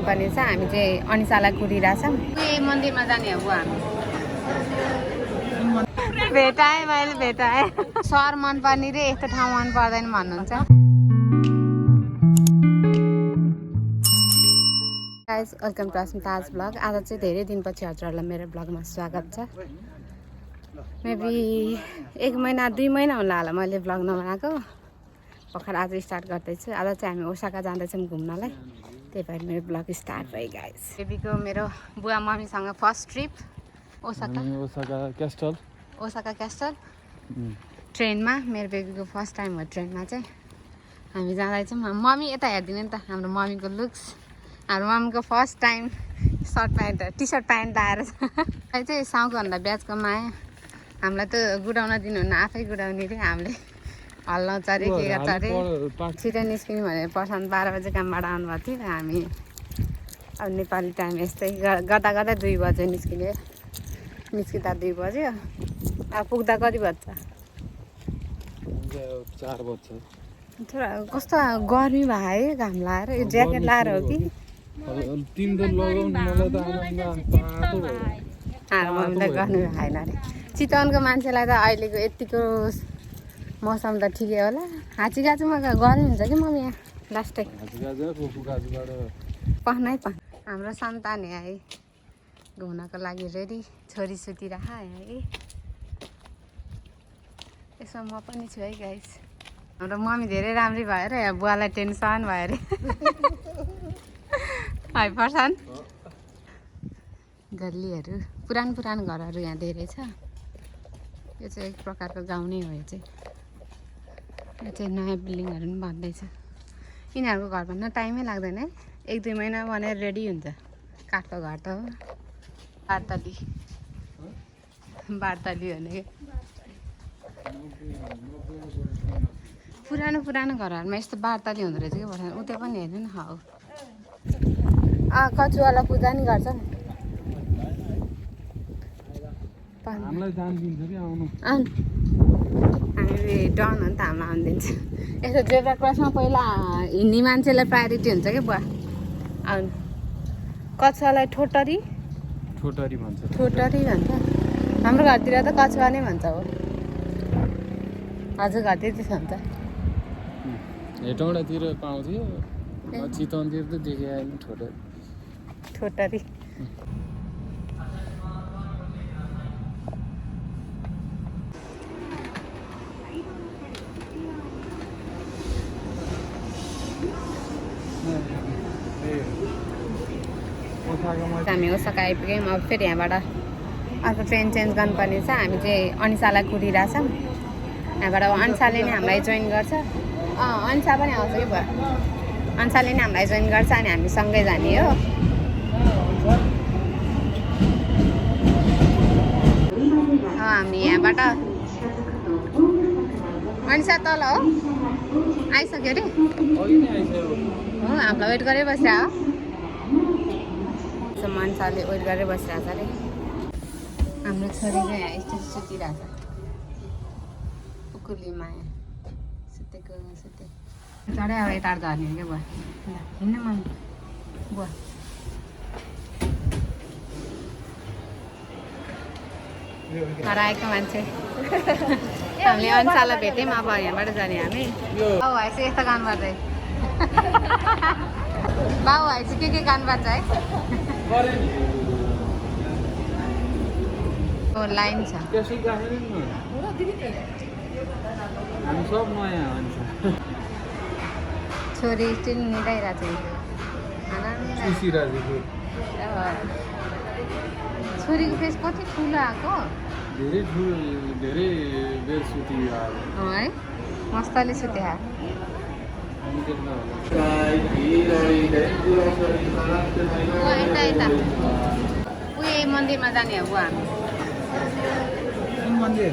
गनुपर्ने छ। हामी चाहिँ अनिसालाई कुरिरहेछौँ। यही मन्दिरमा जाने हो हामी। भेटाएँ मैले भेटाएँ। सहर मनपर्ने रे यस्तो ठाउँ मन पर्दैन भन्नुहुन्छ। Guys welcome to Asmita's blog. आज चाहिँ धेरै दिनपछि हजुरहरूलाई मेरो ब्लगमा स्वागत छ। मेबी 1 महिना 2 महिना होला मैले ब्लग नबनाएको। भर्खर आज स्टार्ट गर्दैछु। आज चाहिँ हामी ओसाका जाँदैछौँ घुम्नलाई, त्यही भएर मेरो ब्लग स्टार्ट भयो गाइस। बेबीको मेरो बुवा मम्मीसँग फर्स्ट ट्रिप ओसाका क्यास्टल ट्रेनमा। मेरो बेबीको फर्स्ट टाइम हो ट्रेनमा चाहिँ हामी जाँदैछौँ। मम्मी यता हेरिदिनु नि त हाम्रो मम्मीको लुक्स। हाम्रो मम्मीको first time shirt pant T shirt pant लाएर चाहिँ साउकोभन्दा ब्याजको माया। हामीलाई त गुडाउन दिनुहुन्न, आफै गुडाउने रे। हामीले हल्लाउँछ अरे के गर्छ अरे। छिटो निस्किनु भनेर पर्सन 12 बजे कामबाट आउनुभएको थियो। हामी अब नेपाली टाइम यस्तै गर्दा गर्दा 2 बजे निस्किँदा 2 बज्यो। अब पुग्दा कति बज्छ? 4 बज्छ। थोडा कस्तो गर्मी भयो है, घाम लाएर। यो ज्याकेट लाएर हो कि मम्मी त गर्नु भएन अरे। चितवनको मान्छेलाई त अहिलेको यतिको मौसम त ठिकै होला। हाँचीगाचुमा गर्मी हुन्छ कि मम्मी यहाँ लास्टै पहनै पहन। हाम्रो सन्तान है घुम्नको लागि रेडी। छोरी सुतिरह है। यसमा म पनि छु है गाइस। हाम्रो मम्मी धेरै राम्री भएर यहाँ बुवालाई टेन्सन भयो अरे। है पर्सन गल्लीहरू पुरानो घरहरू यहाँ धेरै छ। यो चाहिँ एक प्रकारको गाउँ नै हो। यो चाहिँ नयाँ बिल्डिङहरू पनि बन्दैछ। यिनीहरूको घर भन्न टाइमै लाग्दैन है, 1-2 महिना बनेर रेडी हुन्छ। काठको घर त हो। बार्तली भने पुरानो घरहरूमा यस्तो बार्तली हुँदो रहेछ कि पर्छ। उतै पनि हेर्नु न। हौ कचुवाला पूजा नि गर्छ नि। हामीलाई जान दिन्छ कि आउनु। हामी डन हो नि त, हामीलाई आउनु दिन्छ। यस्तो जेब्रा क्रसमा पहिला हिँड्ने मान्छेलाई प्रायोरिटी हुन्छ क्या बुवा आउनु। कछुवालाई ठोटरी भन्छ। हाम्रो घरतिर त कछुवा नै भन्छ हो। हजुर घरतिर त्यसो हुन्छ। हेटौँडातिर पाउँथ्यो, चितवनतिर त देखे आएन ठोटरी। हामी ओसाका आइपुग्यौँ। अब फेरि यहाँबाट अर्को ट्रेन चेन्ज गर्नुपर्ने छ। हामी चाहिँ अनिसालाई कुरिरहेछौँ। यहाँबाट अनिसाले नै हामीलाई जोइन गर्छ। अनिसा पनि आउँछ कि भयो। अनिसाले नै हामीलाई जोइन गर्छ अनि हामी सँगै जाने हो। हामी यहाँबाट अनिसा तल हो आइसक्यो अरे। हो हामीलाई वेट गरेर बसिरहेको हो। मान्छेले वेट गरेर बसिरहेको छ अरे। हाम्रो छोरी चाहिँ यहाँ यस्तो सुतिरहेको छ। उकुली माया सुतेको चढाइ अब यता झर्ने क्या बुवा। हिँड्नु मन बुवा। हराएको मान्छे हामीले अनिसालाई भेट्यौँ। अब यहाँबाट जाने हामी। बाउ भाइ चाहिँ यस्तो गर्नुपर्छ है। बाउ भाइ चाहिँ के गर्नुपर्छ है। लाइन छ। छोरी चाहिँ निदाइरहेको छ। छोरीको फेस कति ठुलो आएको। धेरै बेर सुतियो है। मस्तले सुत्या। यता उयो मन्दिरमा जाने हो हामी। मन्दिर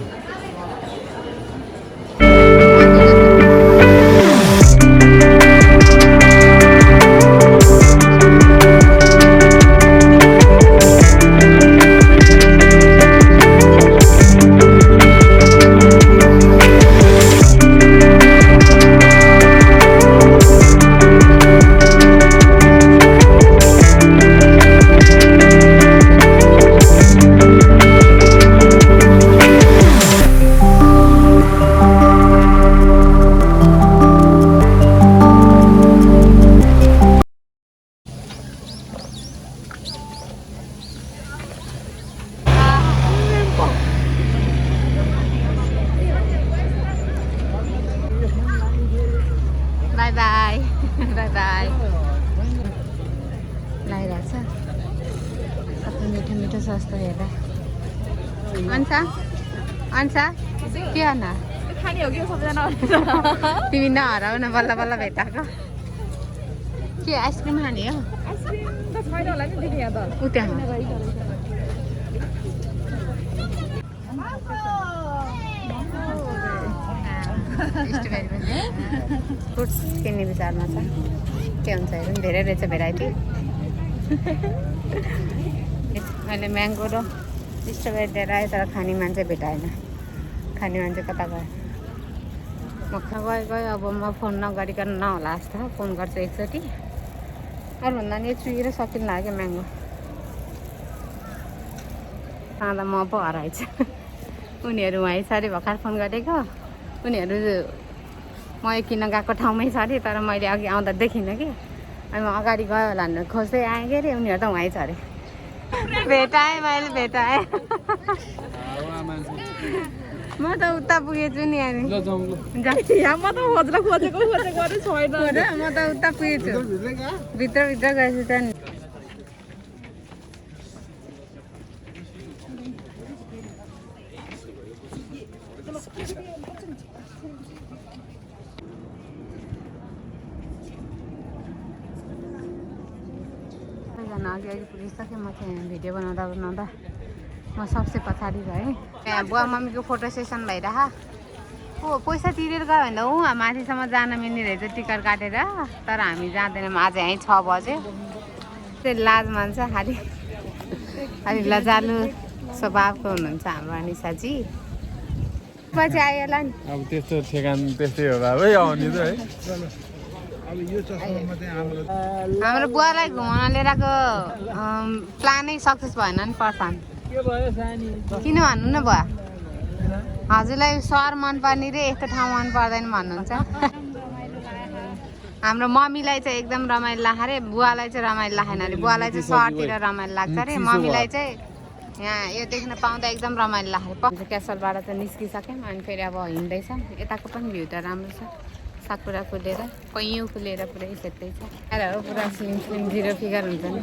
सस्तो हेर्दा अन्सा अन्सा के अन तिमी नहराउ न बल्ल बल्ल भेटाएको के आइसक्रिम खाने हो उ त्यहाँ फ्रुट्स किन्ने विचारमा छ के हुन्छ हेरौँ धेरै रहेछ भेराइटी मैले म्याङ्गो र स्ट्रबेरी लिएर आएँ तर खाने मान्छे भेटाएन खाने मान्छे कता गयो म गयो अब म फोन नगरिकन नहोला जस्तो फोन गर्छु एकचोटि अरूभन्दा नि चुहिएर सकिनु लाग्यो म्याङ्गो खाँदा म पो हराएछ उनीहरू वहीँ छ अरे भर्खर फोन गरेको उनीहरू म किन गएको ठाउँमै छ अरे तर मैले अघि आउँदा देखिनँ कि अनि म अगाडि गयो होला भनेर खोज्दै आएँ कि अरे उनीहरू त वहीँ छ अरे भेटाएँ मैले भेटाएँ म त उता पुगेछु नि अनि म त उता पुगेछु भित्र गएछु त नि अघि पुगिसकेँ म चाहिँ भिडियो बनाउँदा म सबसे पछाडि गएँ यहाँ बुवा मम्मीको फोटो सेसन भइरह पैसा तिरेर गयो भने त माथिसम्म जान मिल्ने रहेछ टिकट काटेर तर हामी जाँदैनौँ आज यहीँ 6 बज्यो त्यो लाज मान्छ खालि अलि लजालु स्वभावको हुनुहुन्छ हाम्रो अनिसाजी पछि आयो होला नि अब त्यस्तो ठेगान त्यस्तै हो बाबु आउने त है हाम्रो बुवालाई घुमाउन लिएर आएको प्लानै सक्सेस भएन नि पर्सान किन भन्नु न बुवा हजुरलाई सहर मनपर्ने रे यस्तो ठाउँ मन पर्दैन भन्नुहुन्छ हाम्रो मम्मीलाई चाहिँ एकदम रमाइलो लाग्छ अरे बुवालाई चाहिँ रमाइलो लागेन अरे बुवालाई चाहिँ सहरतिर रमाइलो लाग्छ अरे मम्मीलाई चाहिँ यहाँ यो देख्न पाउँदा एकदम रमाइलो लाग्यो क्यासलबाट चाहिँ निस्किसक्यौँ अनि फेरि अब हिँड्दैछौँ यताको पनि भ्यू त राम्रो छ साकुरा फुलेर कैयौँ फुलेर पुरै सेत्दै छ पुरा स्लिम जिरो फिगर हुन्छ नि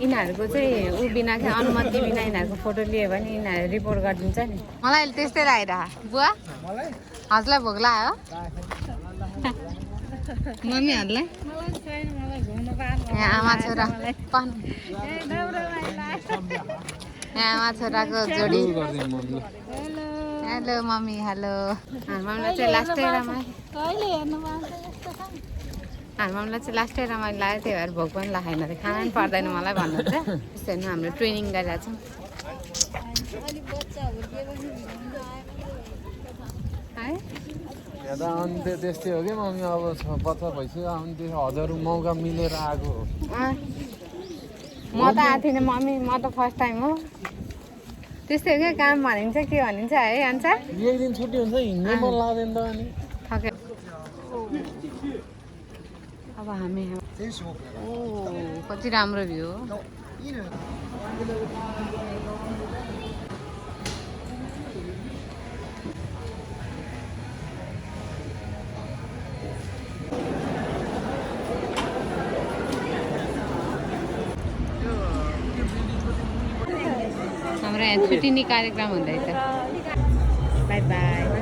यिनीहरूको चाहिँ ऊ बिना चाहिँ अनुमति बिना यिनीहरूको फोटो लियो भने यिनीहरू रिपोर्ट गरिदिन्छ नि मलाई त्यस्तै लागिरह बुवा हजुरलाई भोक लाग्यो मम्मीहरूलाई यहाँ आमा छोरा यहाँ आमा छोराको जोडी हेलो मम्मी हेलो मम्मीलाई चाहिँ लास्टै रमाइलो लाग्यो त्यही भएर भोक पनि लागेन अरे खाना पनि पर्दैन मलाई भन्नुहुन्छ त्यस्तै होइन हाम्रो ट्रेनिङ गरिरहेको छौँ है अनि त्यस्तै हो कि मम्मी अब 50 भइसक्यो अनि त्यो 1000 मौका मिलेर आएको हो म त आएको थिइनँ मम्मी म त फर्स्ट टाइम हो त्यस्तै हो क्या काम भनिन्छ के भनिन्छ है अन्त एक दिन छुट्टी हुन्छ हिँड्नै मन लाग्दैन त अनि थक्यो अब हामी कति राम्रो भ्यू हो हाम्रो यहाँ छुट्टिने कार्यक्रम हुँदैछ बाई बाई